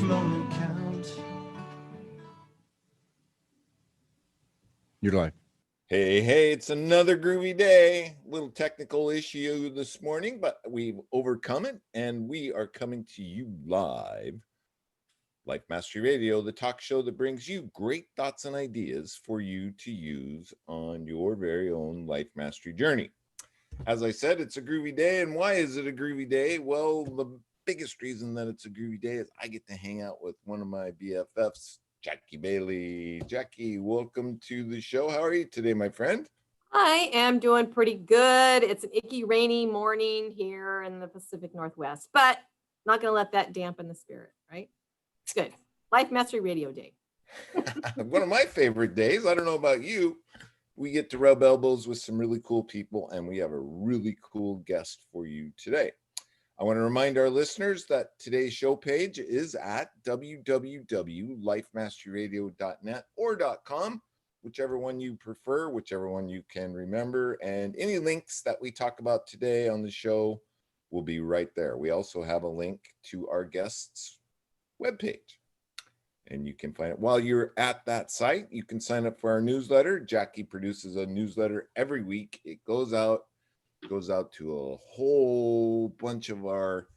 moment count. You're live. Hey, it's another groovy day. Little technical issue this morning, but we've overcome it, and we are coming to you live. Life Mastery Radio, the talk show that brings you great thoughts and ideas for you to use on your very own life mastery journey. As I said, it's a groovy day, and why is it a groovy day? Well, the biggest reason that it's a groovy day is I get to hang out with one of my BFFs, Jackie Bailey. Jackie, welcome to the show. How are you today, my friend? I am doing pretty good. It's an icky, rainy morning here in the Pacific Northwest, but not going to let that dampen the spirit, right? It's good. Life Mastery Radio Day. One of my favorite days. I don't know about you. We get to rub elbows with some really cool people, and we have a really cool guest for you today. I want to remind our listeners that today's show page is at www.lifemasteryradio.net or .com, whichever one you prefer, whichever one you can remember. And any links that we talk about today on the show will be right there. We also have a link to our guest's webpage, and you can find it. While you're at that site, you can sign up for our newsletter. Jackie produces a newsletter every week. It goes out to a whole bunch of our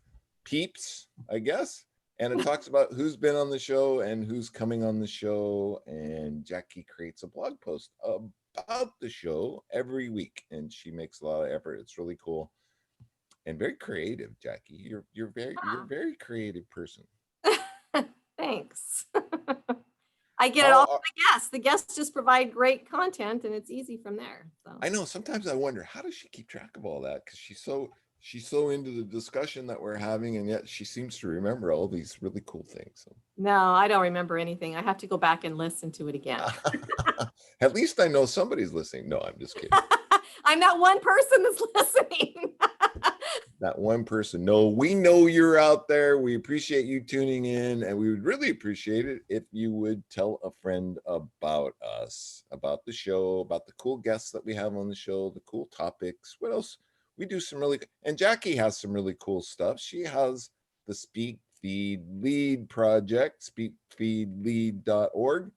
peeps, I guess. And it talks about who's been on the show and who's coming on the show. And Jackie creates a blog post about the show every week. And she makes a lot of effort. It's really cool and very creative, Jackie. You're a very creative person. Thanks. I get it all from the guests. The guests just provide great content, and it's easy from there. So I know sometimes I wonder, how does she keep track of all that? Because she's so into the discussion that we're having, and yet she seems to remember all these really cool things. So. No, I don't remember anything. I have to go back and listen to it again. At least I know somebody's listening. No, I'm just kidding. I'm not one person that's listening. That one person. No, we know you're out there. We appreciate you tuning in, and we would really appreciate it if you would tell a friend about us, about the show, about the cool guests that we have on the show, the cool topics. What else? We do some really, and Jackie has some really cool stuff. She has the Speak Feed Lead project, speakfeedlead.org.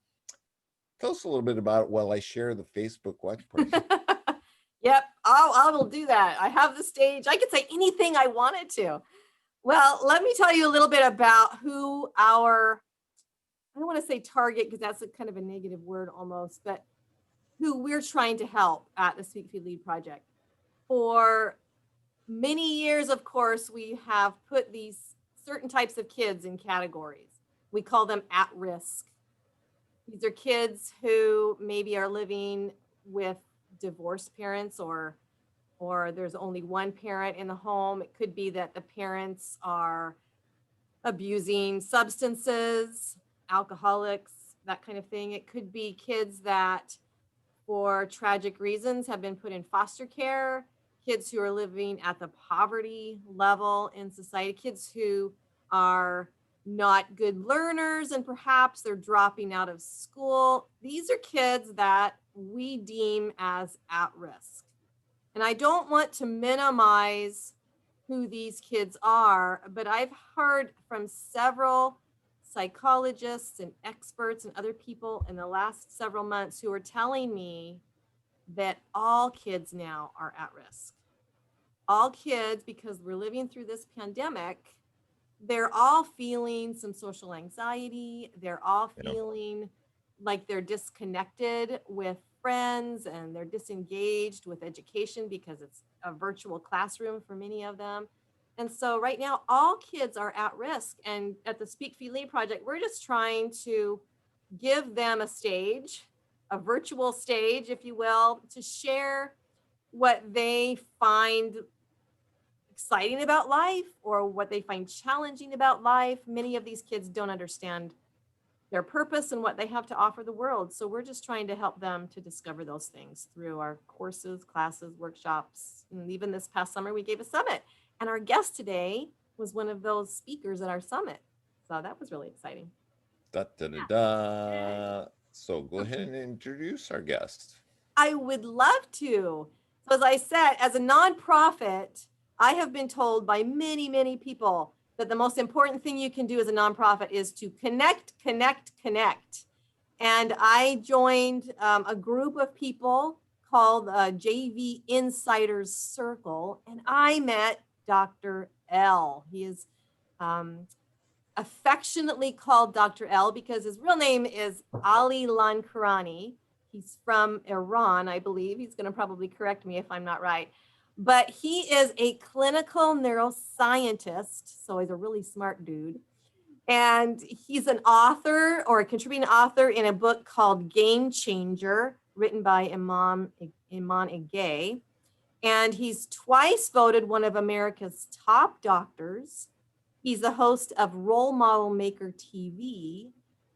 Tell us a little bit about it while I share the Facebook watch party. Yep, I will do that. I have the stage. I could say anything I wanted to. Well, let me tell you a little bit about who I don't want to say target because that's a kind of a negative word almost, but who we're trying to help at the Speak Feed Lead project. For many years, of course, we have put these certain types of kids in categories. We call them at risk. These are kids who maybe are living with divorced parents or there's only one parent in the home. It could be that the parents are abusing substances, alcoholics, that kind of thing. It could be kids that for tragic reasons have been put in foster care, kids who are living at the poverty level in society, kids who are not good learners and perhaps they're dropping out of school. These are kids that we deem as at risk. And I don't want to minimize who these kids are, but I've heard from several psychologists and experts and other people in the last several months who are telling me that all kids now are at risk. All kids, because we're living through this pandemic, they're all feeling some social anxiety. They're all feeling like they're disconnected with friends and they're disengaged with education because it's a virtual classroom for many of them. And so right now, all kids are at risk. And at the Speak Feed Lead project, we're just trying to give them a stage, a virtual stage, if you will, to share what they find exciting about life or what they find challenging about life. Many of these kids don't understand their purpose and what they have to offer the world. So we're just trying to help them to discover those things through our courses, classes, workshops. And even this past summer, we gave a summit. And our guest today was one of those speakers at our summit. So that was really exciting. So go ahead and introduce our guest. I would love to. So as I said, as a nonprofit, I have been told by many, many people that the most important thing you can do as a nonprofit is to connect, connect, connect. And I joined a group of people called JV Insiders Circle, and I met Dr. L. He is affectionately called Dr. L because his real name is Ali Lankerani. He's from Iran, I believe. He's going to probably correct me if I'm not right. But he is a clinical neuroscientist, so he's a really smart dude. And he's an author or a contributing author in a book called Game Changer, written by Iman Egay. And he's twice voted one of America's top doctors. He's the host of Role Model Maker TV.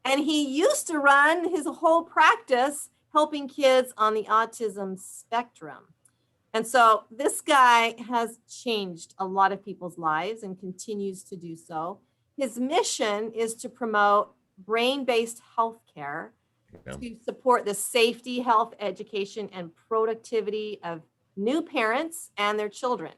And he used to run his whole practice helping kids on the autism spectrum. And so this guy has changed a lot of people's lives and continues to do so. His mission is to promote brain-based healthcare to support the safety, health, education, and productivity of new parents and their children.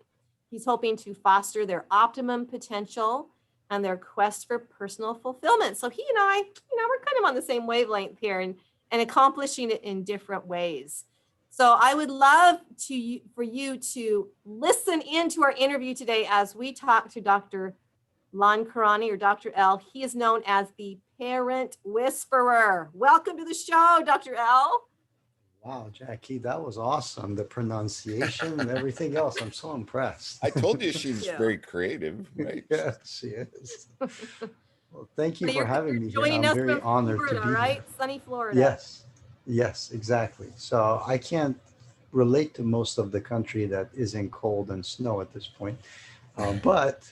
He's hoping to foster their optimum potential and their quest for personal fulfillment. So he and I, we're kind of on the same wavelength here and accomplishing it in different ways. So I would love for you to listen into our interview today as we talk to Dr. Lankerani or Dr. L. He is known as the Parent Whisperer. Welcome to the show, Dr. L. Wow, Jackie, that was awesome. The pronunciation and everything else. I'm so impressed. I told you she's very creative, right? Yes, she is. Well, thank you So for having me here. I'm us very from honored Florida, to be right? here. Sunny Florida. Yes, exactly. So I can't relate to most of the country that is in cold and snow at this point. But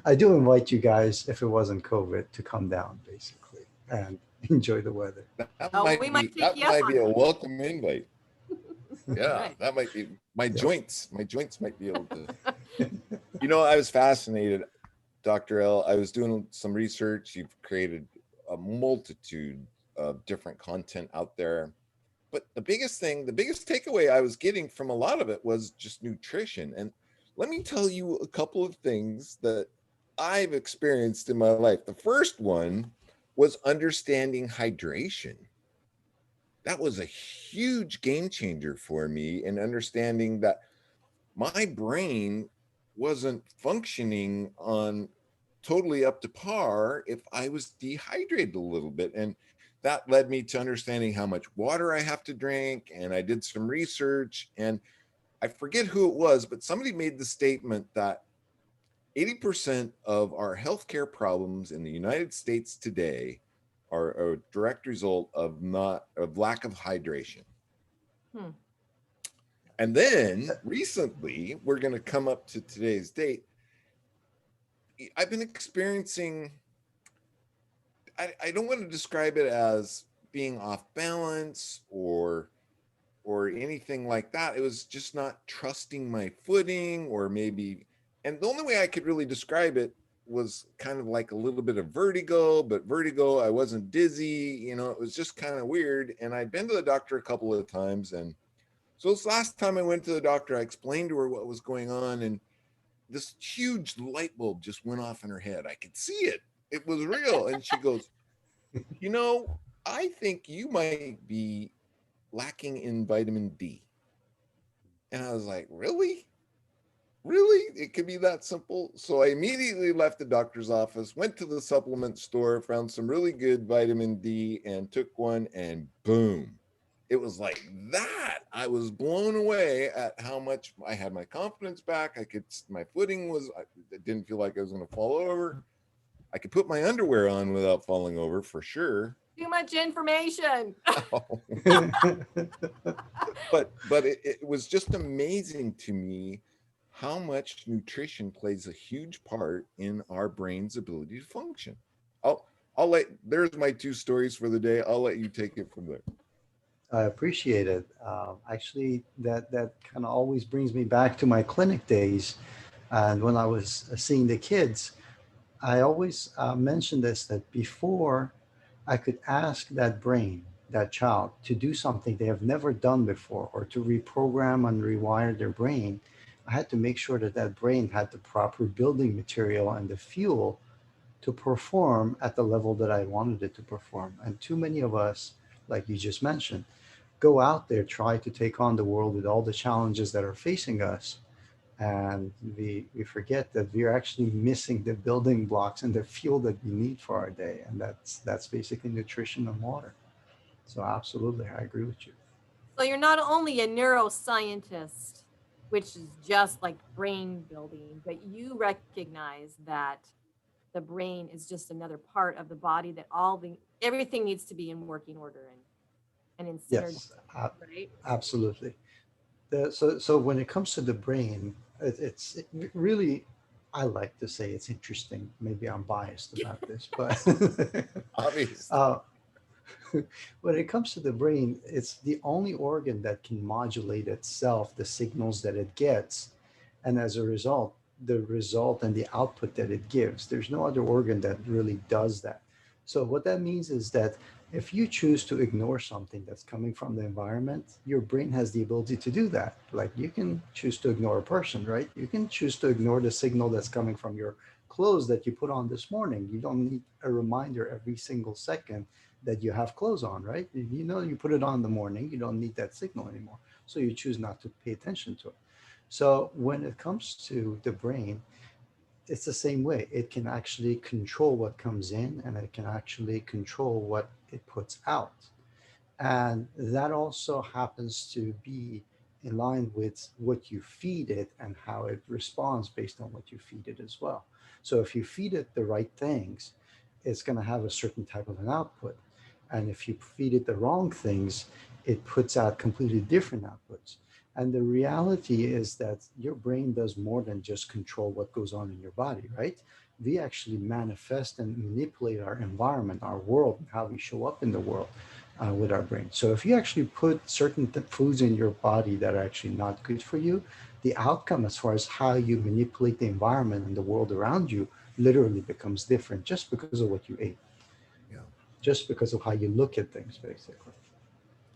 I do invite you guys, if it wasn't COVID, to come down, basically, and enjoy the weather. That might be a welcome invite. Yeah, right. That might be my joints. My joints might be able to. I was fascinated, Dr. L. I was doing some research. You've created a multitude of different content out there. But the biggest takeaway I was getting from a lot of it was just nutrition. And let me tell you a couple of things that I've experienced in my life. The first one was understanding hydration. That was a huge game changer for me in understanding that my brain wasn't functioning on totally up to par if I was dehydrated a little bit. And that led me to understanding how much water I have to drink. And I did some research, and I forget who it was, but somebody made the statement that 80% of our healthcare problems in the United States today are a direct result of lack of hydration. And then recently, we're going to come up to today's date. I've been experiencing, I don't want to describe it as being off balance or anything like that. It was just not trusting my footing, or maybe, and the only way I could really describe it was kind of like a little bit of vertigo, but vertigo, I wasn't dizzy, it was just kind of weird. And I'd been to the doctor a couple of times. And so this last time I went to the doctor, I explained to her what was going on, and this huge light bulb just went off in her head. I could see it. It was real. And she goes, I think you might be lacking in vitamin D. And I was like, really? It could be that simple? So I immediately left the doctor's office, went to the supplement store, found some really good vitamin D and took one, and boom. It was like that. I was blown away at how much I had my confidence back. My footing was, I didn't feel like I was going to fall over. I could put my underwear on without falling over for sure. Too much information. But it was just amazing to me how much nutrition plays a huge part in our brain's ability to function. There's my 2 stories for the day. I'll let you take it from there. I appreciate it. Actually, that kind of always brings me back to my clinic days. And when I was seeing the kids, I always mention this, that before I could ask that brain, that child, to do something they have never done before, or to reprogram and rewire their brain, I had to make sure that that brain had the proper building material and the fuel to perform at the level that I wanted it to perform. And too many of us, like you just mentioned, go out there, try to take on the world with all the challenges that are facing us. And we forget that we're actually missing the building blocks and the fuel that we need for our day. And that's basically nutrition and water. So absolutely, I agree with you. So you're not only a neuroscientist, which is just like brain building, but you recognize that the brain is just another part of the body that everything needs to be in working order and in synergy, Yes, right? absolutely. So when it comes to the brain, it really, I like to say it's interesting. Maybe I'm biased about this, but Obviously. uh, when it comes to the brain, it's the only organ that can modulate itself, the signals that it gets. And as a result, the result and the output that it gives. There's no other organ that really does that. So what that means is that if you choose to ignore something that's coming from the environment, your brain has the ability to do that. Like you can choose to ignore a person, right? You can choose to ignore the signal that's coming from your clothes that you put on this morning. You don't need a reminder every single second that you have clothes on, right? You know, you put it on in the morning, you don't need that signal anymore. So you choose not to pay attention to it. So when it comes to the brain, it's the same way. It can actually control what comes in and it can actually control what it puts out. And that also happens to be in line with what you feed it and how it responds based on what you feed it as well. So if you feed it the right things, it's going to have a certain type of an output. And if you feed it the wrong things, it puts out completely different outputs. And the reality is that your brain does more than just control what goes on in your body, right? We actually manifest and manipulate our environment, our world, and how we show up in the world with our brain. So if you actually put certain foods in your body that are actually not good for you, the outcome as far as how you manipulate the environment and the world around you literally becomes different just because of what you ate, Yeah. just because of how you look at things, basically.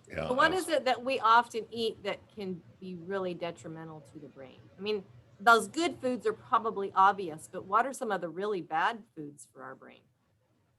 Yeah. So what is it that we often eat that can be really detrimental to the brain? I mean, those good foods are probably obvious, but what are some of the really bad foods for our brain?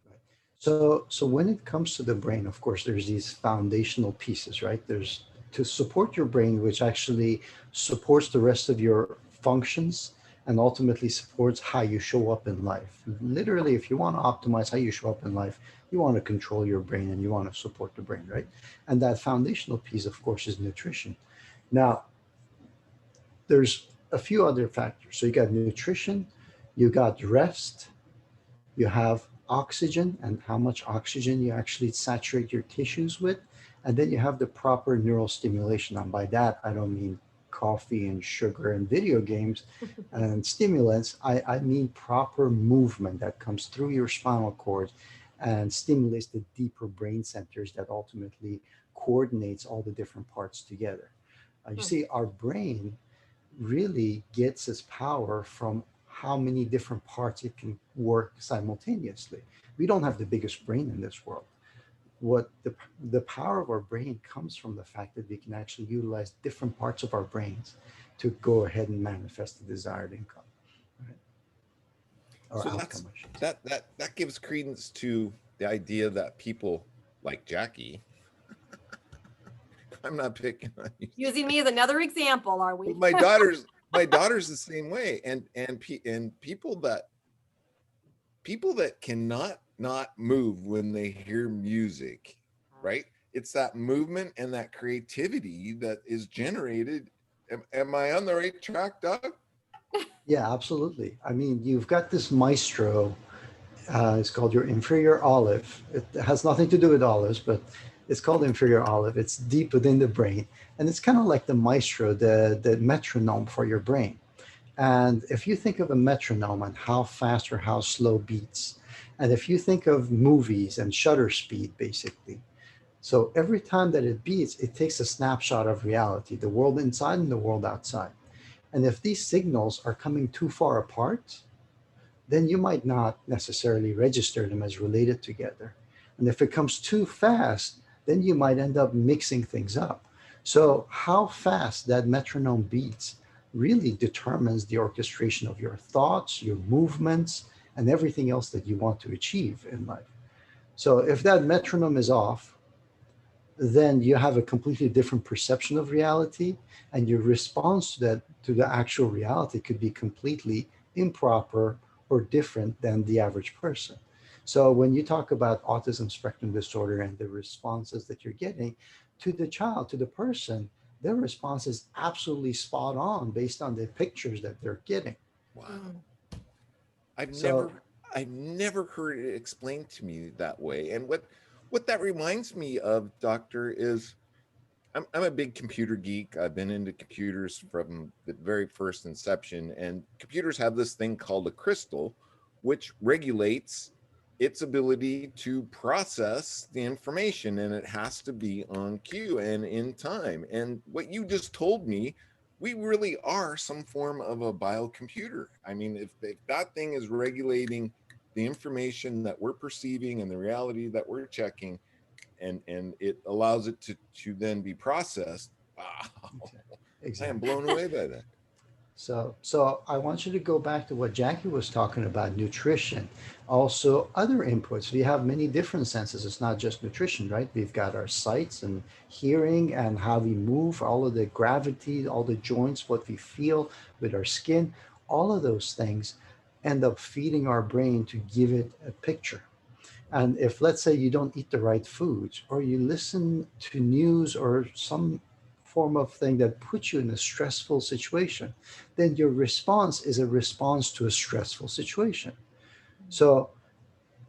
Right. So when it comes to the brain, of course, there's these foundational pieces, right? There's to support your brain, which actually supports the rest of your functions and ultimately supports how you show up in life. Literally, if you want to optimize how you show up in life, you want to control your brain and you want to support the brain, right? And that foundational piece, of course, is nutrition. Now, there's a few other factors. So you got nutrition, you got rest, you have oxygen and how much oxygen you actually saturate your tissues with. And then you have the proper neural stimulation. And by that, I don't mean coffee and sugar and video games and stimulants. I mean proper movement that comes through your spinal cord and stimulates the deeper brain centers that ultimately coordinates all the different parts together. You Hmm. see, our brain really gets its power from how many different parts it can work simultaneously. We don't have the biggest brain in this world. What the power of our brain comes from the fact that we can actually utilize different parts of our brains to go ahead and manifest the desired income, right? Or So outcome, that's I should say. that gives credence to the idea that people like Jackie, I'm not picking on you, Using me as another example, are but we? my daughter's the same way, and people that cannot not move when they hear music, right? It's that movement and that creativity that is generated. Am I on the right track, Doug? Yeah, absolutely. I mean, you've got this maestro. It's called your inferior olive. It has nothing to do with olives, but it's called inferior olive. It's deep within the brain. And it's kind of like the maestro, the metronome for your brain. And if you think of a metronome and how fast or how slow beats, and if you think of movies and shutter speed, basically, so every time that it beats, it takes a snapshot of reality, the world inside and the world outside. And if these signals are coming too far apart, then you might not necessarily register them as related together. And if it comes too fast, then you might end up mixing things up. So, how fast that metronome beats really determines the orchestration of your thoughts, your movements, and everything else that you want to achieve in life. So if that metronome is off, then you have a completely different perception of reality, and your response to that, to the actual reality, could be completely improper or different than the average person. So when you talk about autism spectrum disorder and the responses that you're getting, to the child, to the person, their response is absolutely spot on based on the pictures that they're getting. Wow. Mm. I've So never I've never heard it explained to me that way. And what that reminds me of, doctor, is I'm a big computer geek. I've been into computers from the very first inception, and computers have this thing called a crystal, which regulates its ability to process the information, and it has to be on cue and in time. And what you just told me, we really are some form of a biocomputer. I mean, if that thing is regulating the information that we're perceiving and the reality that we're checking, and it allows it to then be processed. Wow, I am exactly. blown away by that. So I want you to go back to what Jackie was talking about, nutrition. Also, other inputs. We have many different senses. It's not just nutrition, right? We've got our sights and hearing and how we move, all of the gravity, all the joints, what we feel with our skin. All of those things end up feeding our brain to give it a picture. And if, let's say, you don't eat the right foods, or you listen to news or some form of thing that puts you in a stressful situation, then your response is a response to a stressful situation. So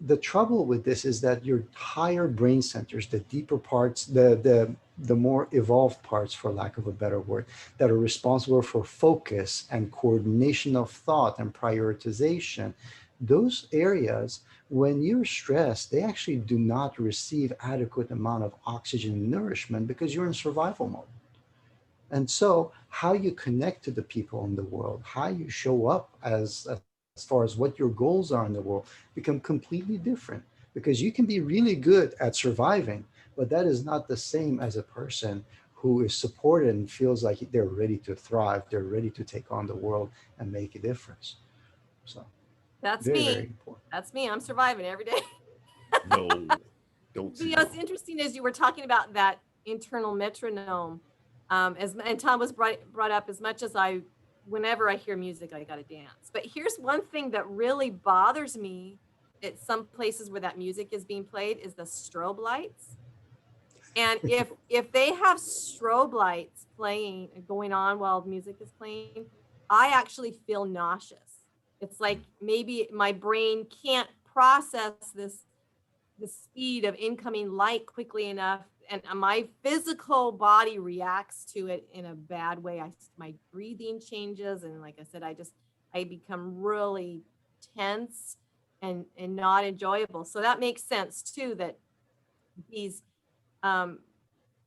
the trouble with this is that your higher brain centers, the deeper parts, the more evolved parts, for lack of a better word, that are responsible for focus and coordination of thought and prioritization, those areas, when you're stressed, they actually do not receive adequate amount of oxygen and nourishment because you're in survival mode. And so how you connect to the people in the world, how you show up as far as what your goals are in the world, become completely different, because you can be really good at surviving, but that is not the same as a person who is supported and feels like they're ready to thrive, they're ready to take on the world and make a difference. So That's very, very me. important. That's me. I'm surviving every day. No, don't But, say what's no. interesting is you were talking about that internal metronome. And Tom was brought up, as much as whenever I hear music, I got to dance. But here's one thing that really bothers me at some places where that music is being played is the strobe lights. And if they have strobe lights playing going on while music is playing, I actually feel nauseous. It's like maybe my brain can't process the speed of incoming light quickly enough, and my physical body reacts to it in a bad way. My breathing changes, and like I said, I become really tense and not enjoyable. So that makes sense too, that these um,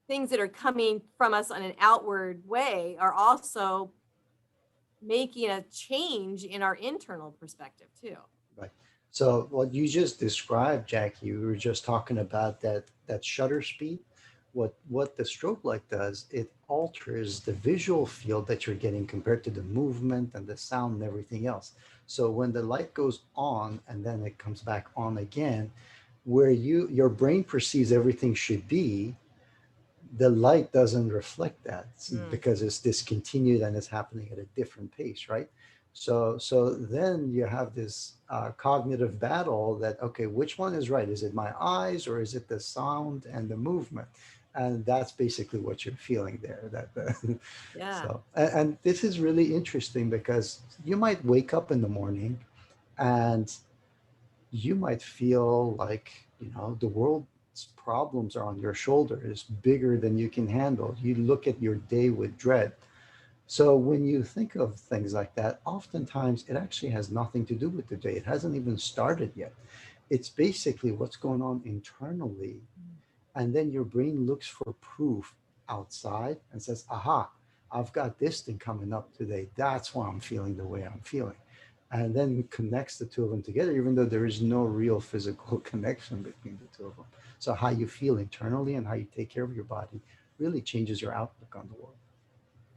things that are coming from us on an outward way are also making a change in our internal perspective too. Right. So what you just described, Jackie, we were just talking about that shutter speed. What the strobe light does, it alters the visual field that you're getting compared to the movement and the sound and everything else. So when the light goes on and then it comes back on again, where your brain perceives everything should be, the light doesn't reflect that because it's discontinued and it's happening at a different pace, right? So then you have this cognitive battle that, okay, which one is right? Is it my eyes or is it the sound and the movement? And that's basically what you're feeling there. Yeah. So and this is really interesting because you might wake up in the morning and you might feel like, the world's problems are on your shoulder, is bigger than you can handle. You look at your day with dread. So when you think of things like that, oftentimes it actually has nothing to do with the day. It hasn't even started yet. It's basically what's going on internally. And then your brain looks for proof outside and says, aha, I've got this thing coming up today. That's why I'm feeling the way I'm feeling. And then connects the two of them together, even though there is no real physical connection between the two of them. So how you feel internally and how you take care of your body really changes your outlook on the world.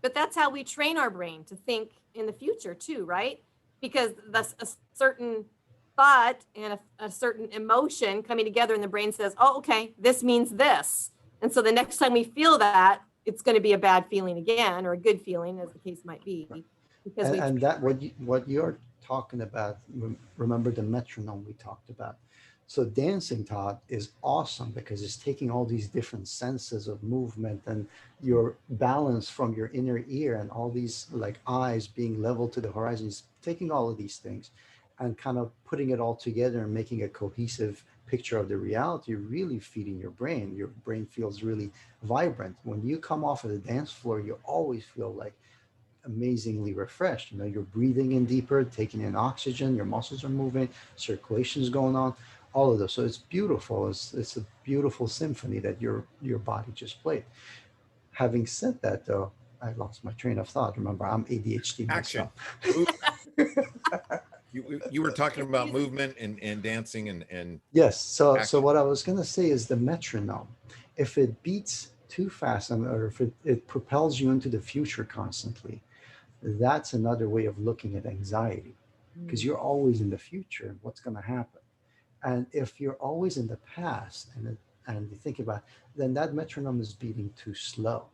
but that's how we train our brain to think in the future too, right? Because that's a certain thought and a certain emotion coming together, and the brain says, oh, okay, this means this. And so the next time we feel that, it's going to be a bad feeling again, or a good feeling, as the case might be. Because And that what you're talking about, remember the metronome we talked about. So dancing, Todd, is awesome because it's taking all these different senses of movement and your balance from your inner ear and all these like eyes being level to the horizon, is taking all of these things and kind of putting it all together and making a cohesive picture of the reality, really feeding your brain. Your brain feels really vibrant. When you come off of the dance floor, you always feel like amazingly refreshed. You know, you're breathing in deeper, taking in oxygen, your muscles are moving, circulation is going on, all of those. So it's beautiful. It's a beautiful symphony that your body just played. Having said that, though, I lost my train of thought. Remember, I'm ADHD Action. myself. You were talking about movement and dancing and Yes. So action. what I was going to say is the metronome. If it beats too fast, or if it propels you into the future constantly, that's another way of looking at anxiety, because you're always in the future and what's going to happen. And if you're always in the past and you think about, then that metronome is beating too slow.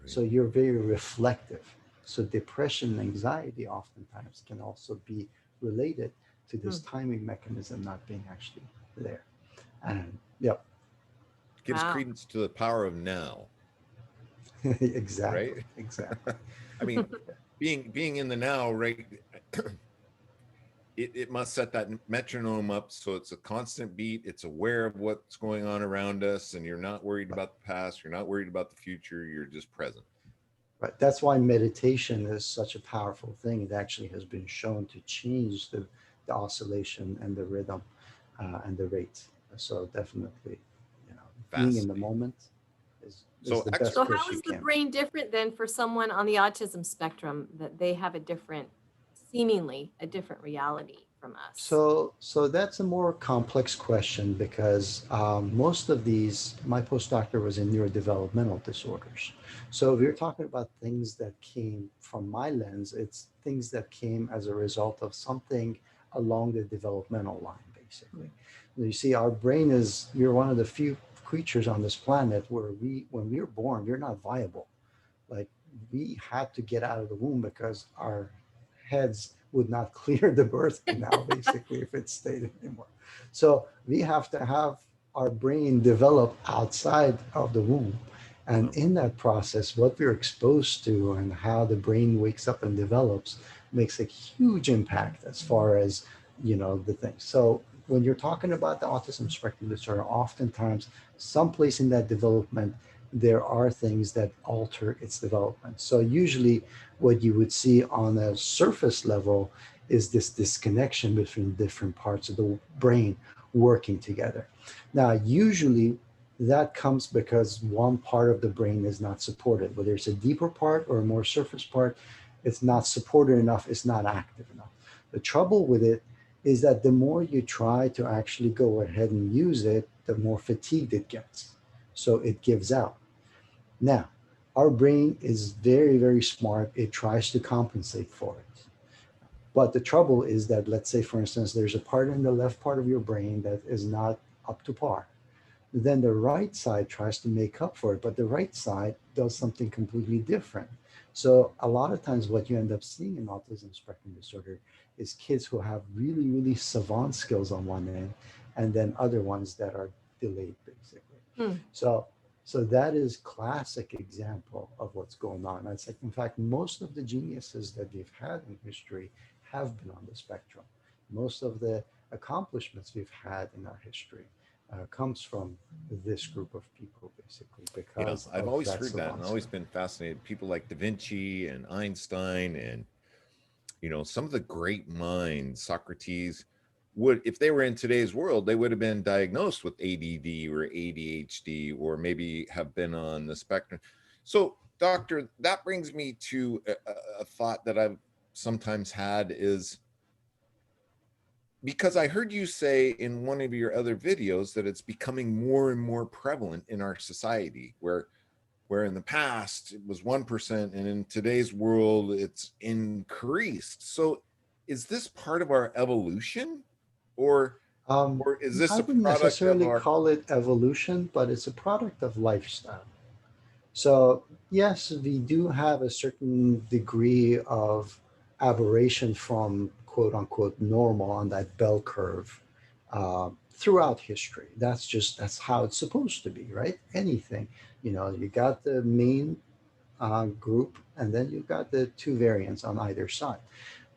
So you're very reflective. So depression and anxiety oftentimes can also be related to this timing mechanism not being actually there. And yep. Gives Wow. credence to the power of now. Exactly. Right? Exactly. I mean, being in the now, right? It must set that metronome up so it's a constant beat. It's aware of what's going on around us, and you're not worried about the past. You're not worried about the future. You're just present. Right. That's why meditation is such a powerful thing. It actually has been shown to change the oscillation and the rhythm and the rate. So definitely, you know, being in the Fascinating. moment is So the best So exercise. how push you is the can. brain different then for someone on the autism spectrum, that they have a different, seemingly a different reality from us? So that's a more complex question because most of these, my postdoctor was in neurodevelopmental disorders. So if you're talking about things that came from my lens, it's things that came as a result of something along the developmental line, basically. You see, our brain is, you're one of the few creatures on this planet where when we were born, you're not viable. Like we had to get out of the womb because our heads would not clear the birth canal basically if it stayed anymore. So we have to have our brain develop outside of the womb. And in that process, what we're exposed to and how the brain wakes up and develops makes a huge impact as far as, you know, the thing. So when you're talking about the autism spectrum disorder, oftentimes someplace in that development, there are things that alter its development. So usually what you would see on a surface level is this disconnection between different parts of the brain working together. Now, usually that comes because one part of the brain is not supported, whether it's a deeper part or a more surface part, it's not supported enough, it's not active enough. The trouble with it is that the more you try to actually go ahead and use it, the more fatigued it gets. So it gives out. Now, our brain is very, very smart. It tries to compensate for it. But the trouble is that, let's say, for instance, there's a part in the left part of your brain that is not up to par. Then the right side tries to make up for it, but the right side does something completely different. So a lot of times what you end up seeing in autism spectrum disorder is kids who have really, really savant skills on one end, and then other ones that are delayed, basically. So that is classic example of what's going on. It's like, in fact, most of the geniuses that we've had in history have been on the spectrum. Most of the accomplishments we've had in our history comes from this group of people, basically, Yeah, because I've of always that heard that and savant always skill. been fascinated. People like Da Vinci and Einstein and, you know, some of the great minds, Socrates, would, if they were in today's world, they would have been diagnosed with ADD or ADHD or maybe have been on the spectrum. So, doctor, that brings me to a thought that I've sometimes had is, because I heard you say in one of your other videos that it's becoming more and more prevalent in our society where where in the past it was 1%, and in today's world it's increased. So is this part of our evolution, or is this I a wouldn't product of necessarily our? call it evolution, but it's a product of lifestyle. So, yes, we do have a certain degree of aberration from quote unquote normal on that bell curve throughout history. That's how it's supposed to be, right? Anything, you got the main group, and then you've got the two variants on either side.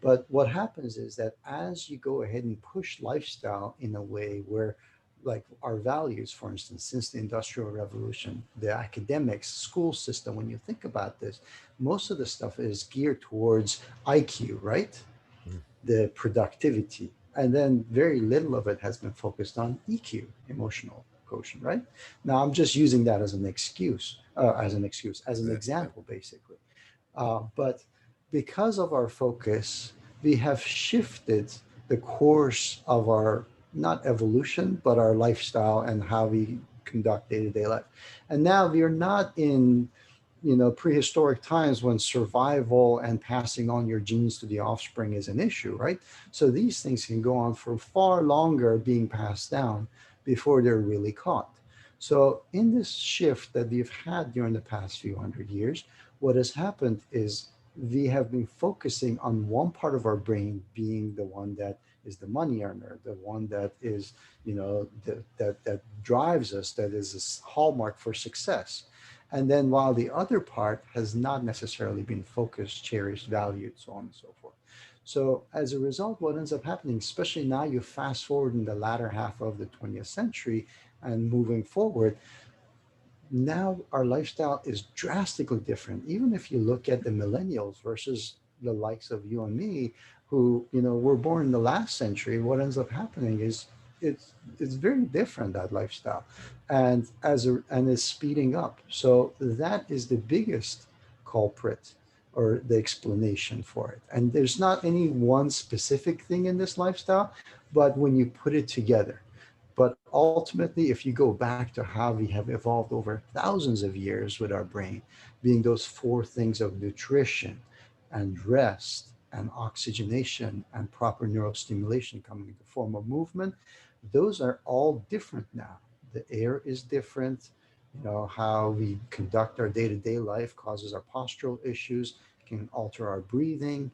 But what happens is that as you go ahead and push lifestyle in a way where, like our values, for instance, since the Industrial Revolution, the academics, school system, when you think about this, most of the stuff is geared towards IQ, right? Mm. The productivity. And then very little of it has been focused on EQ, emotional quotient, right? Now, I'm just using that as as an Yeah. example, basically. But because of our focus, we have shifted the course of our, not evolution, but our lifestyle and how we conduct day-to-day life. And now we are not in, prehistoric times when survival and passing on your genes to the offspring is an issue, right? So these things can go on for far longer being passed down before they're really caught. So in this shift that we've had during the past few hundred years, what has happened is we have been focusing on one part of our brain being the one that is the money earner, the one that is, that drives us, that is a hallmark for success. And then while the other part has not necessarily been focused, cherished, valued, so on and so forth. So as a result, what ends up happening, especially now you fast forward in the latter half of the 20th century and moving forward, now our lifestyle is drastically different. Even if you look at the millennials versus the likes of you and me, who were born in the last century, what ends up happening is it's very different, that lifestyle, and is speeding up. So that is the biggest culprit or the explanation for it. And there's not any one specific thing in this lifestyle, but when you put it together. But ultimately, if you go back to how we have evolved over thousands of years with our brain, being those four things of nutrition and rest and oxygenation and proper neurostimulation coming in the form of movement, those are all different now. The air is different. How we conduct our day-to-day life causes our postural issues, can alter our breathing.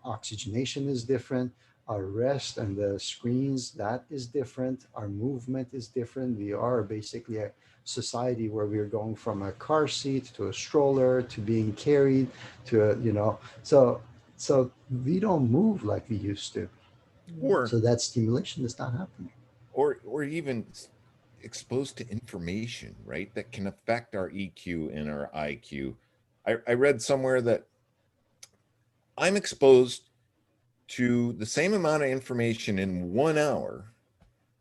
Oxygenation is different. Our rest and the screens, that is different. Our movement is different. We are basically a society where we are going from a car seat to a stroller to being carried to so we don't move like we used to. or So that stimulation is not happening. or even exposed to information, right, that can affect our EQ and our IQ. I read somewhere that I'm exposed to the same amount of information in 1 hour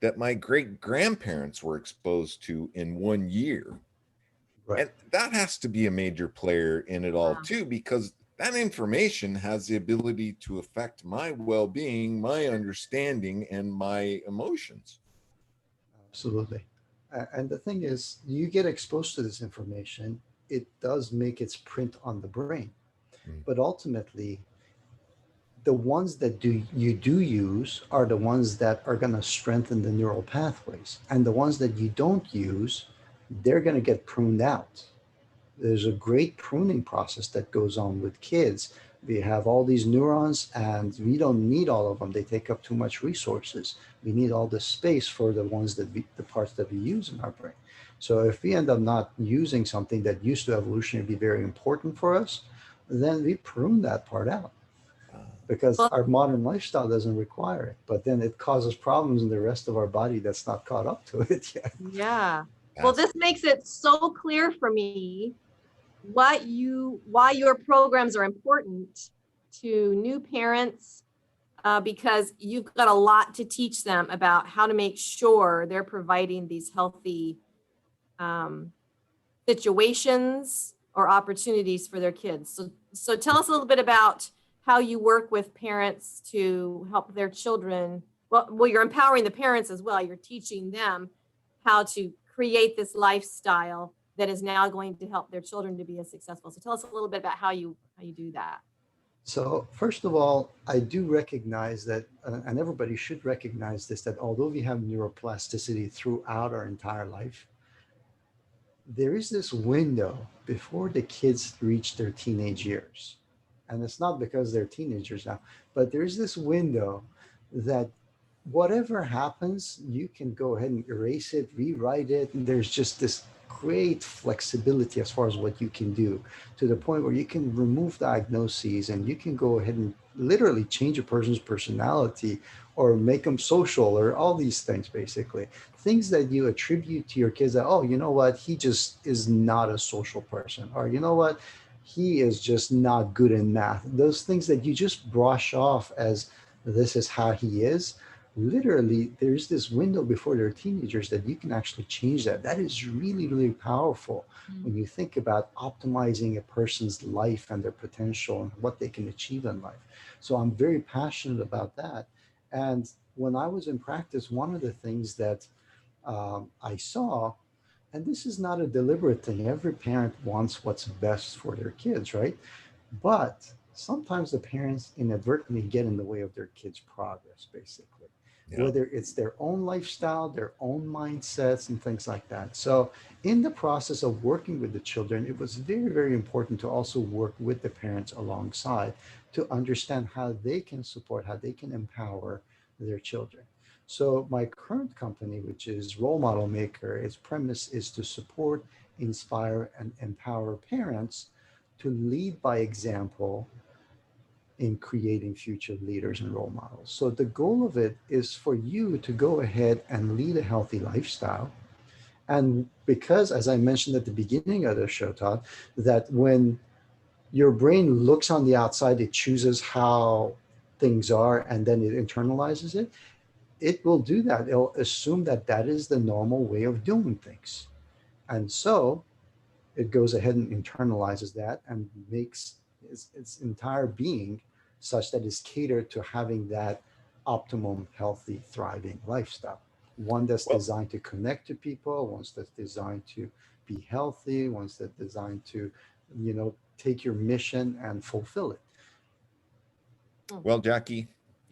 that my great grandparents were exposed to in 1 year. Right. And that has to be a major player in it all Wow. too, because that information has the ability to affect my well-being, my understanding, and my emotions. Absolutely. And the thing is, you get exposed to this information, it does make its print on the brain. Mm. But ultimately, the ones that you do use are the ones that are going to strengthen the neural pathways. And the ones that you don't use, they're going to get pruned out. There's a great pruning process that goes on with kids. We have all these neurons and we don't need all of them. They take up too much resources. We need all the space for the the parts that we use in our brain. So if we end up not using something that used to evolutionarily be very important for us, then we prune that part out because Well, our modern lifestyle doesn't require it. But then it causes problems in the rest of our body that's not caught up to it yet. yeah. Well, That's this makes it so clear for me why your programs are important to new parents, because you've got a lot to teach them about how to make sure they're providing these healthy um, situations or opportunities for their kids. So tell us a little bit about how you work with parents to help their children. Well, you're empowering the parents as well. You're teaching them how to create this lifestyle that is now going to help their children to be as successful. So tell us a little bit about how you do that. So first of all, I do recognize that, and everybody should recognize this, that although we have neuroplasticity throughout our entire life, there is this window before the kids reach their teenage years. And it's not because they're teenagers now, but there's this window that whatever happens, you can go ahead and erase it, rewrite it. And there's just this great flexibility as far as what you can do, to the point where you can remove diagnoses and you can go ahead and literally change a person's personality or make them social or all these things, basically. Things that you attribute to your kids that, oh, you know what, he just is not a social person, or you know what, he is just not good in math. Those things that you just brush off as this is how he is, literally there's this window before they're teenagers that you can actually change that. That is really, really powerful when you think about optimizing a person's life and their potential and what they can achieve in life. So I'm very passionate about that. And when I was in practice, one of the things that I saw, and this is not a deliberate thing, every parent wants what's best for their kids, right? But sometimes the parents inadvertently get in the way of their kids' progress, basically. Yeah. Whether it's their own lifestyle, their own mindsets, and things like that. So in the process of working with the children, it was very, very important to also work with the parents alongside to understand how they can support, how they can empower their children. So my current company, which is Role Model Maker, its premise is to support, inspire, and empower parents to lead by example in creating future leaders and role models. So the goal of it is for you to go ahead and lead a healthy lifestyle. And because, as I mentioned at the beginning of the show, Todd, that when your brain looks on the outside, it chooses how things are, and then it internalizes it. It will do that. It'll assume that that is the normal way of doing things. And so it goes ahead and internalizes that and makes its entire being such that it's catered to having that optimum, healthy, thriving lifestyle. One that's designed to connect to people, one that's designed to be healthy, one that's designed to, take your mission and fulfill it. Well, Jackie,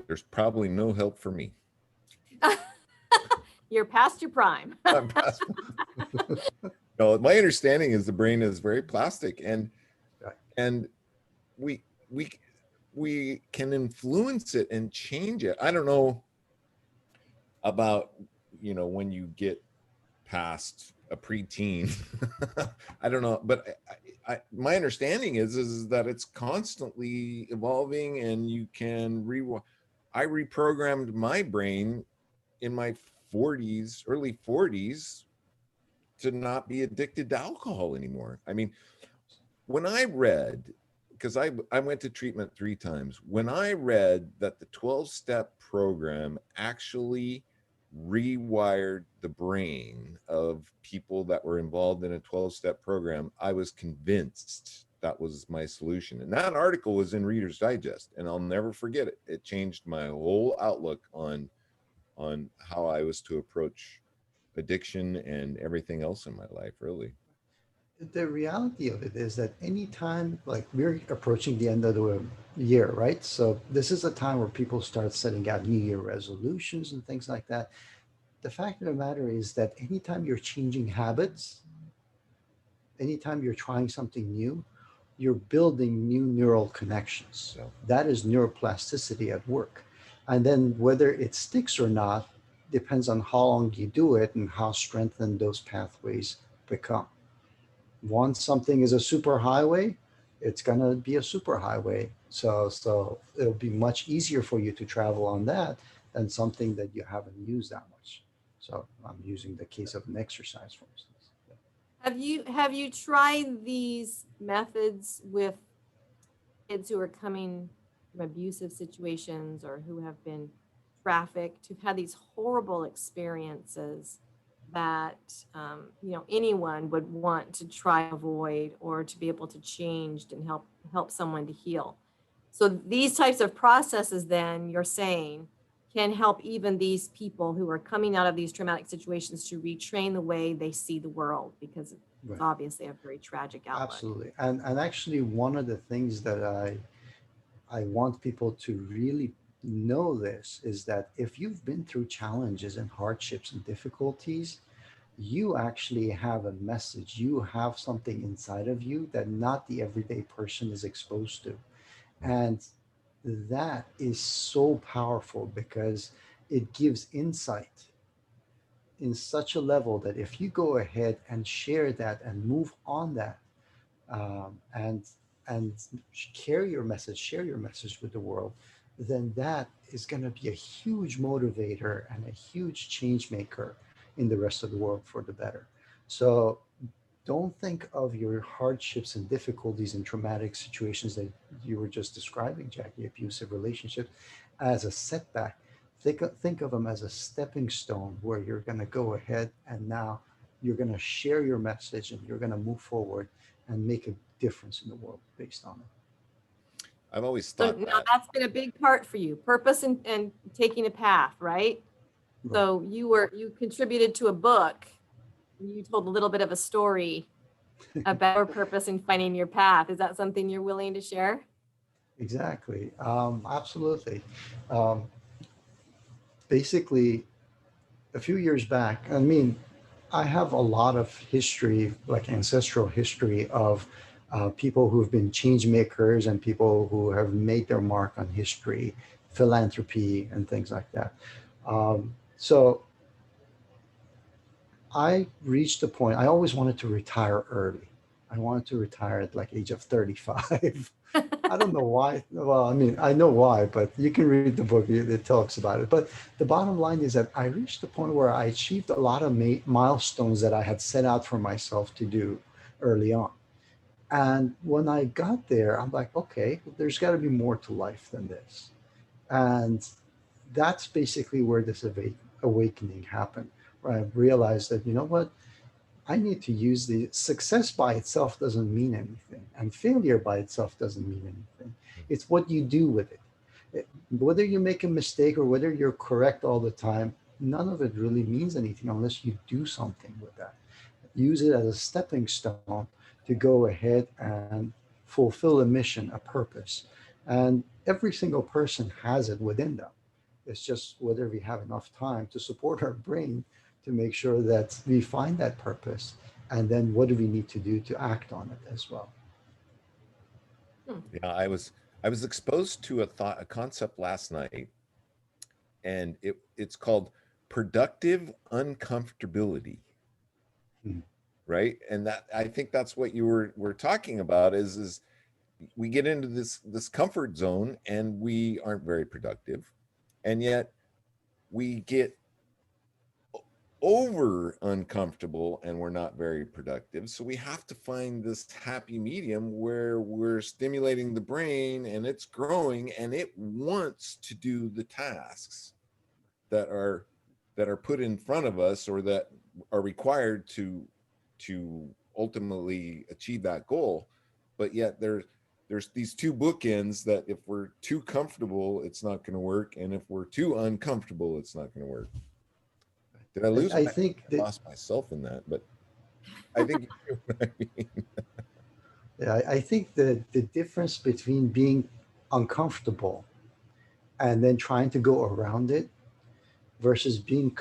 there's probably no help for me. You're past your prime. I'm past. No, my understanding is the brain is very plastic, and we can influence it and change it. I don't know about when you get past a preteen. I don't know, but my understanding is that it's constantly evolving, and you can I reprogrammed my brain in my 40s, early 40s, to not be addicted to alcohol anymore. I mean, when I read, because I went to treatment 3 times, when I read that the 12-step program actually rewired the brain of people that were involved in a 12-step program, I was convinced that was my solution. And that article was in Reader's Digest, and I'll never forget it. It changed my whole outlook on how I was to approach addiction and everything else in my life, really. The reality of it is that anytime, like, we're approaching the end of the year, right? So this is a time where people start setting out New Year resolutions and things like that. The fact of the matter is that anytime you're changing habits, anytime you're trying something new, you're building new neural connections. So that is neuroplasticity at work. And then whether it sticks or not depends on how long you do it and how strengthened those pathways become. Once something is a super highway, it's going to be a super highway. So it'll be much easier for you to travel on that than something that you haven't used that much. So I'm using the case of an exercise, for instance. Have you tried these methods with kids who are coming from abusive situations or who have been trafficked, who've had these horrible experiences that anyone would want to try to avoid or to be able to change and help someone to heal? So these types of processes, then, you're saying, can help even these people who are coming out of these traumatic situations to retrain the way they see the world, because it's Right. obviously a very tragic outlook. Absolutely. And actually one of the things that I want people to really know this is that if you've been through challenges and hardships and difficulties, you actually have a message. You have something inside of you that not the everyday person is exposed to. And that is so powerful because it gives insight in such a level that if you go ahead and share that and move on that, um, and and share your message with the world, then that is going to be a huge motivator and a huge change maker in the rest of the world for the better. So don't think of your hardships and difficulties and traumatic situations that you were just describing, Jackie, abusive relationships, as a setback. Think of them as a stepping stone where you're going to go ahead and now you're going to share your message and you're going to move forward and make a difference in the world based on it. I've always So thought now that. that's been a big part for you, purpose and taking a path, right? Right. So you contributed to a book. You told a little bit of a story about your purpose in finding your path. Is that something you're willing to share? Exactly. Absolutely. Um, Basically, a few years back, I mean, I have a lot of history, like ancestral history of people who've been change makers and people who have made their mark on history, philanthropy, and things like that. So I reached a point, I always wanted to retire early. I wanted to retire at like age of 35. I don't know why. Well, I mean, I know why, but you can read the book. It talks about it. But the bottom line is that I reached the point where I achieved a lot of milestones that I had set out for myself to do early on. And when I got there, I'm like, okay, there's got to be more to life than this. And that's basically where this awakening happened, where I realized that, you know what? I need to use the success by itself doesn't mean anything, and failure by itself doesn't mean anything. It's what you do with it. Whether you make a mistake or whether you're correct all the time, none of it really means anything unless you do something with that. Use it as a stepping stone to go ahead and fulfill a mission, a purpose. And every single person has it within them. It's just whether we have enough time to support our brain to make sure that we find that purpose. And then what do we need to do to act on it as well? Hmm. Yeah, I was exposed to a concept last night, and it's called productive uncomfortability, Hmm. right? And that, I think that's what you were talking about, is we get into this comfort zone and we aren't very productive, and yet we get over uncomfortable and we're not very productive. So we have to find this happy medium where we're stimulating the brain and it's growing and it wants to do the tasks that are put in front of us, or that are required to ultimately achieve that goal. But yet there's these two bookends, that if we're too comfortable, it's not going to work, and if we're too uncomfortable, it's not going to work. Did I lose I my, think I that, lost myself in that, but I think you know what I mean. yeah, I think that the difference between being uncomfortable and then trying to go around it versus being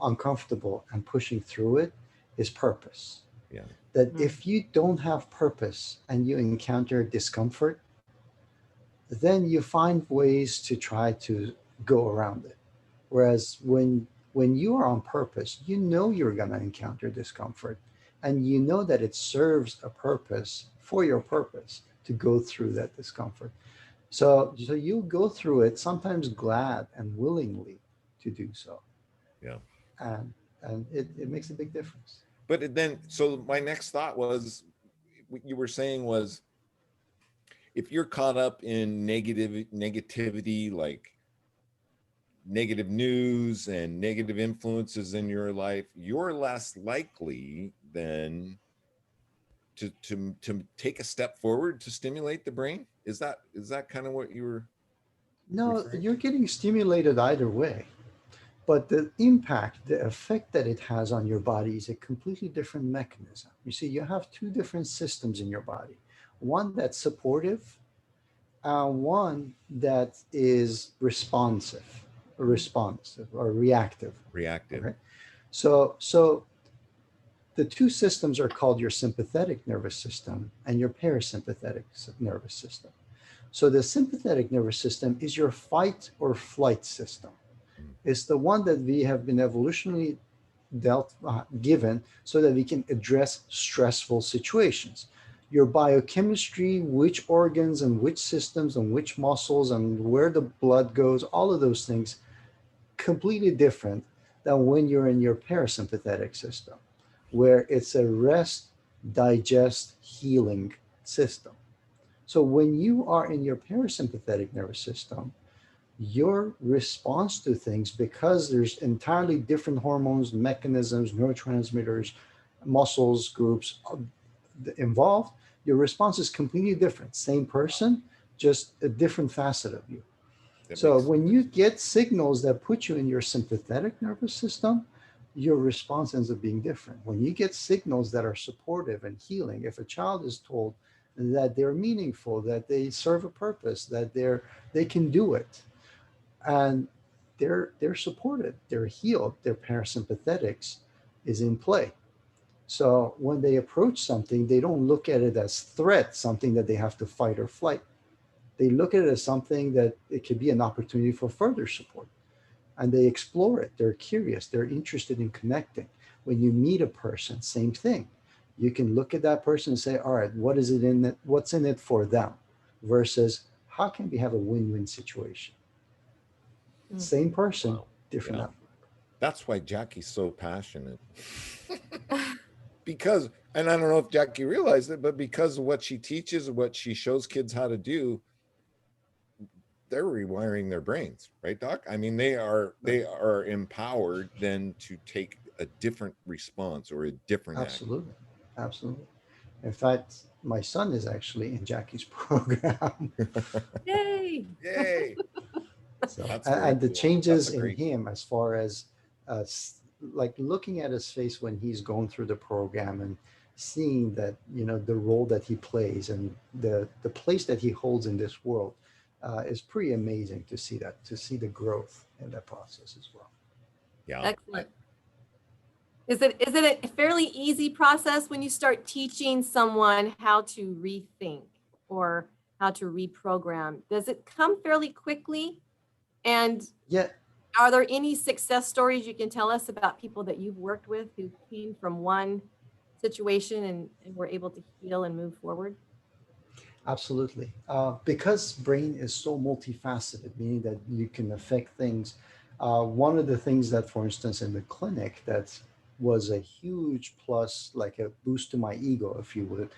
uncomfortable and pushing through it is purpose. Yeah. That Hmm. if you don't have purpose and you encounter discomfort, then you find ways to try to go around it. Whereas when you are on purpose, you know you're going to encounter discomfort, and you know that it serves a purpose for your purpose to go through that discomfort. So you go through it sometimes glad and willingly to do so, Yeah. and it makes a big difference. Then, so my next thought was, what you were saying was, if you're caught up in negativity, like negative news and negative influences in your life, you're less likely then to take a step forward to stimulate the brain. Is that kind of what you were? No, referring you're to? getting stimulated either way. But the impact, the effect that it has on your body is a completely different mechanism. You see, you have two different systems in your body, one that's supportive, one that is responsive or reactive. Reactive. Okay. So the two systems are called your sympathetic nervous system and your parasympathetic nervous system. So the sympathetic nervous system is your fight or flight system. Mm. It's the one that we have been evolutionarily given so that we can address stressful situations. Your biochemistry, which organs and which systems and which muscles and where the blood goes, all of those things, completely different than when you're in your parasympathetic system, where it's a rest, digest, healing system. So when you are in your parasympathetic nervous system, your response to things, because there's entirely different hormones, mechanisms, neurotransmitters, muscles groups involved, your response is completely different. Same person, just a different facet of you. That So makes when you get signals that put you in your sympathetic nervous system, your response ends up being different. When you get signals that are supportive and healing, if a child is told that they're meaningful, that they serve a purpose, that they can do it, and they're supported, they're healed, their parasympathetics is in play. So when they approach something, they don't look at it as threat, something that they have to fight or flight. They look at it as something that it could be an opportunity for further support. And they explore it. They're curious. They're interested in connecting. When you meet a person, same thing. You can look at that person and say, all right, what is it in it? What's in it for them? Versus how can we have a win-win situation? Mm. Same person, wow. different Yeah. outcome. That's why Jackie's so passionate. Because, and I don't know if Jackie realized it, but because of what she teaches, what she shows kids how to do, they're rewiring their brains, right, Doc? I mean, they are empowered then to take a different response or a different action. Absolutely. Absolutely. In fact, my son is actually in Jackie's program. Yay. Yay. So, That's very and the cool. That's changes a in great. him as far as like looking at his face when he's going through the program and seeing that, the role that he plays and the place that he holds in this world is pretty amazing to see that, to see the growth in that process as well. Yeah. Excellent. Is it a fairly easy process when you start teaching someone how to rethink or how to reprogram? Does it come fairly quickly? And Yeah, are there any success stories you can tell us about people that you've worked with who came from one situation and were able to heal and move forward? absolutely. Because brain is so multifaceted, meaning that you can affect things. One of the things that, for instance, in the clinic, that was a huge plus, like a boost to my ego, if you would,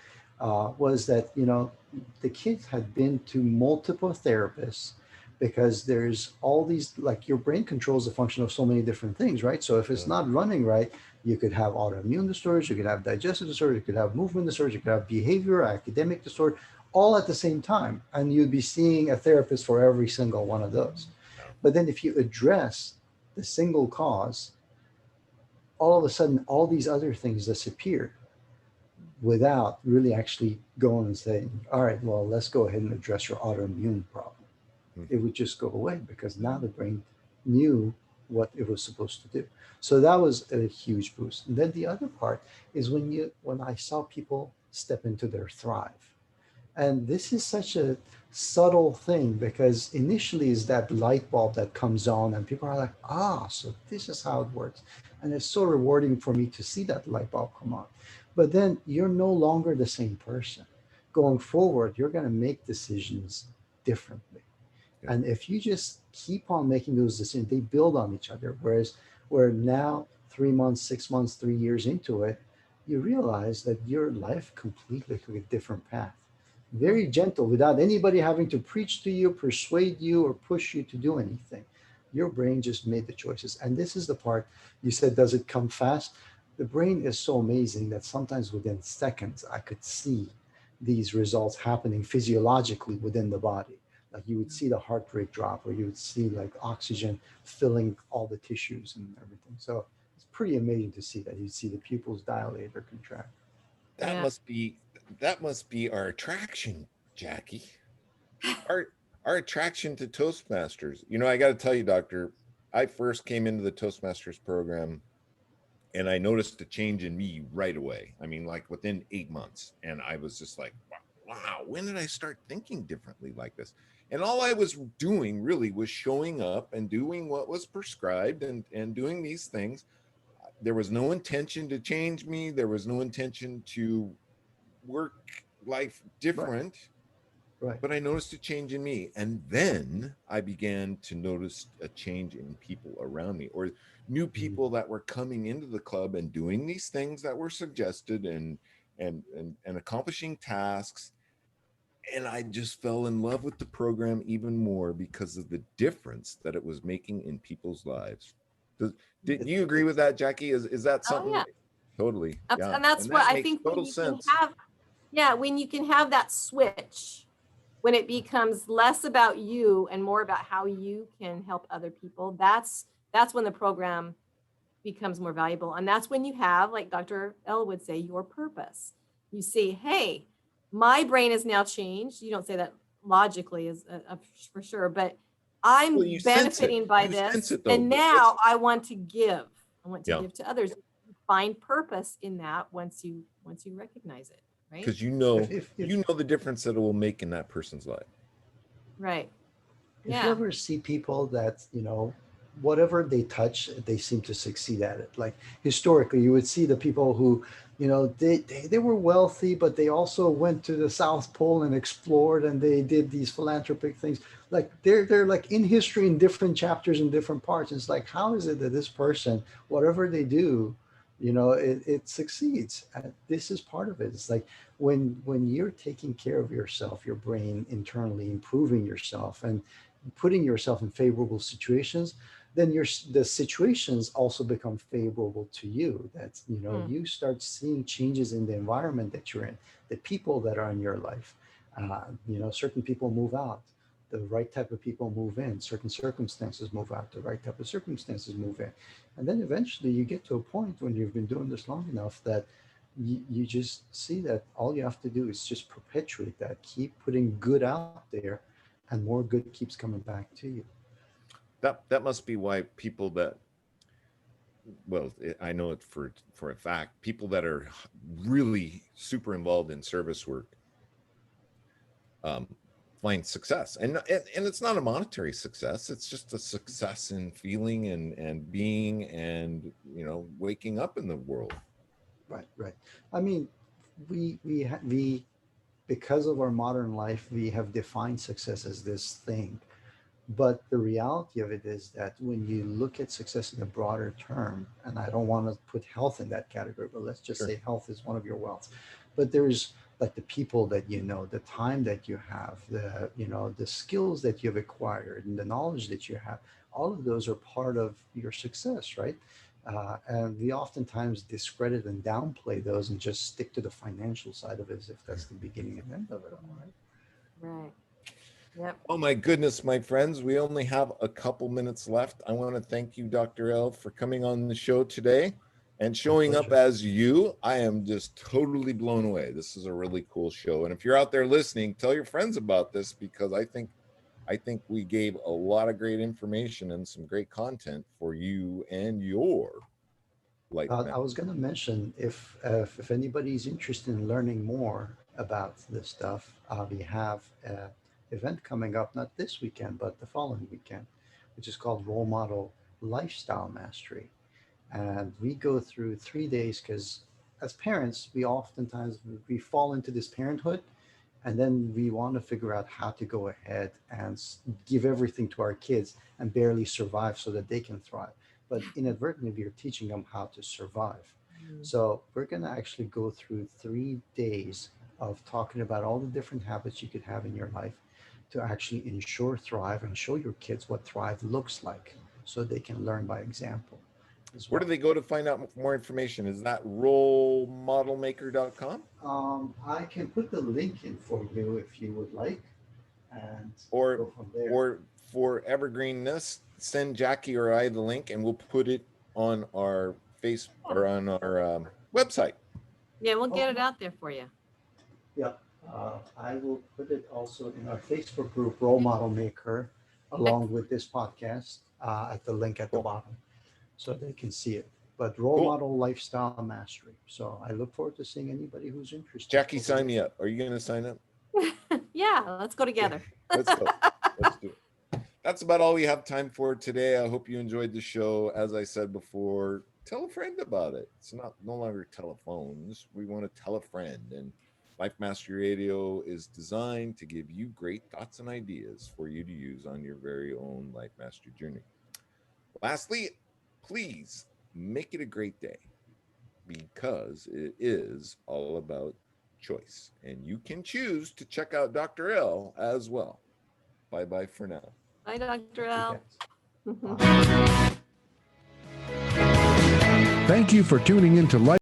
was that, the kids had been to multiple therapists because there's all these, like your brain controls the function of so many different things, right? So if it's Yeah. not running right, you could have autoimmune disorders, you could have digestive disorders, you could have movement disorders, you could have behavior, academic disorder, all at the same time. And you'd be seeing a therapist for every single one of those. Yeah. But then if you address the single cause, all of a sudden, all these other things disappear without really actually going and saying, all right, well, let's go ahead and address your autoimmune problem. Mhm. It would just go away because now the brain knew what it was supposed to do. So that was a huge boost. And then the other part is when I saw people step into their thrive. And this is such a subtle thing because initially is that light bulb that comes on and people are like, so this is how it works. And it's so rewarding for me to see that light bulb come on. But then you're no longer the same person. Going forward, you're going to make decisions differently. Yeah. And if you just keep on making those decisions, they build on each other. Whereas we're now 3 months, 6 months, 3 years into it, you realize that your life completely took a different path. Very gentle, without anybody having to preach to you, persuade you, or push you to do anything. Your brain just made the choices. And this is the part you said, does it come fast? The brain is so amazing that sometimes within seconds, I could see these results happening physiologically within the body. Like you would see the heart rate drop, or you would see like oxygen filling all the tissues and everything. So it's pretty amazing to see that. You see the pupils dilate or contract. That Yeah. must be that must be our attraction, Jackie. Our our attraction to Toastmasters. You know, I got to tell you, Doctor, I first came into the Toastmasters program and I noticed a change in me right away. I mean, like within 8 months. And I was just like, wow, when did I start thinking differently like this? And all I was doing really was showing up and doing what was prescribed and doing these things. There was no intention to change me. There was no intention to work life Right, different, right. but I noticed a change in me. And then I began to notice a change in people around me, or new Mhm. people that were coming into the club and doing these things that were suggested and accomplishing tasks. And I just fell in love with the program even more because of the difference that it was making in people's lives. Does, did It, you agree with it's that, Jackie? Is that Oh something? yeah. Totally, yeah, And that's and what that I makes think when total you can sense. have, yeah, when you can have that switch, when it becomes less about you and more about how you can help other people, that's when the program becomes more valuable. And that's when you have, like Dr. L would say, your purpose. You see, hey, my brain is now changed. You don't say that logically is for sure, but I'm Well, you sense it. benefiting by You sense this. it though. And now I want to give. I want to Yeah, give to others. You find purpose in that once you recognize it, right? because if you know the difference that it will make in that person's life. Right. if you Yeah. ever see people that, whatever they touch, they seem to succeed at it. Like historically, you would see the people who, they were wealthy, but they also went to the South Pole and explored, and they did these philanthropic things. Like they're like in history in different chapters in different parts. It's like, how is it that this person, whatever they do, it succeeds? And this is part of it. It's like when you're taking care of yourself, your brain internally, improving yourself and putting yourself in favorable situations, then the situations also become favorable to you. That's, Hmm. you start seeing changes in the environment that you're in, the people that are in your life. Certain people move out, the right type of people move in, certain circumstances move out, the right type of circumstances move in. And then eventually you get to a point when you've been doing this long enough that you just see that all you have to do is just perpetuate that, keep putting good out there, and more good keeps coming back to you. That must be why people that, well, I know it for a fact, people that are really super involved in service work um, find success, and it's not a monetary success. It's just a success in feeling and being and waking up in the world. Right, right. I mean, we because of our modern life, we have defined success as this thing. But the reality of it is that when you look at success in a broader term, and I don't want to put health in that category, but let's just Sure. say health is one of your wealths. But there's like the people that you know, the time that you have, the skills that you've acquired, and the knowledge that you have. All of those are part of your success, right? And we oftentimes discredit and downplay those and just stick to the financial side of it as if that's the beginning and end of it all, right? Right. Yep. Oh my goodness, my friends, we only have a couple minutes left. I want to thank you, Dr. L, for coming on the show today and My showing up pleasure. as you. I am just totally blown away. This is a really cool show. And if you're out there listening, tell your friends about this, because I think we gave a lot of great information and some great content for you and your life I was management. going to mention if anybody's interested in learning more about this stuff, we have an event coming up, not this weekend, but the following weekend, which is called Role Model Lifestyle Mastery. And we go through 3 days because as parents, we oftentimes we fall into this parenthood, and then we want to figure out how to go ahead and give everything to our kids and barely survive so that they can thrive. But inadvertently, we are teaching them how to survive. Mm. So we're going to actually go through 3 days of talking about all the different habits you could have in your life to actually ensure thrive and show your kids what thrive looks like so they can learn by example as Where do well. they go to find out more information? Is that rolemodelmaker.com? I can put the link in for you if you would like. and Or go from there. or for evergreenness, send Jackie or I the link, and we'll put it on our face or on our website. Yeah, we'll get it out there for you. Yeah, I will put it also in our Facebook group, Role Model Maker, along with this podcast at the link at the Cool. bottom, so they can see it. But Role Cool. Model Lifestyle Mastery. So I look forward to seeing anybody who's interested. Jackie, sign me up. Are you going to sign up? Yeah, let's go together. Let's go. Let's do it. That's about all we have time for today. I hope you enjoyed the show. As I said before, tell a friend about it. It's no longer telephones. We want to tell a friend. And Life Mastery Radio is designed to give you great thoughts and ideas for you to use on your very own life mastery journey. Lastly, please make it a great day, because it is all about choice. And you can choose to check out Dr. L as well. Bye-bye for now. Bye, Dr. L. Okay. Thank you for tuning in to Life